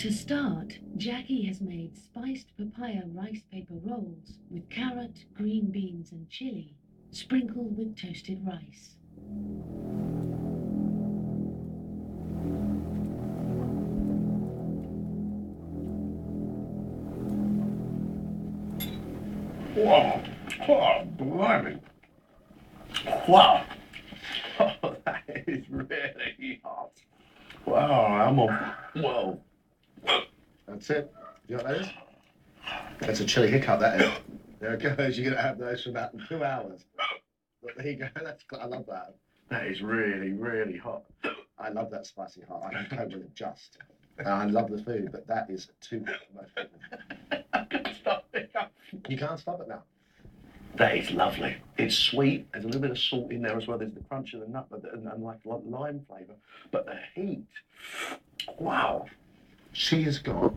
To start, Jackie has made spiced papaya rice paper rolls with carrot, green beans, and chili, sprinkled with toasted rice. Wow. Oh, blimey. Wow. Oh, that is really hot. Wow, I'm on. Whoa. That's it. You know what that is? That's a chili hiccup, that is. There it goes. You're going to have those for about 2 hours. But there you go. I love that. That is really, really hot. I love that spicy hot. I can cope with it just. I love the food, but that is too hot for most people. I can't stop it. You can't stop it now. That is lovely. It's sweet. There's a little bit of salt in there as well. There's the crunch of the nut and like lime flavour. But the heat, wow. She has got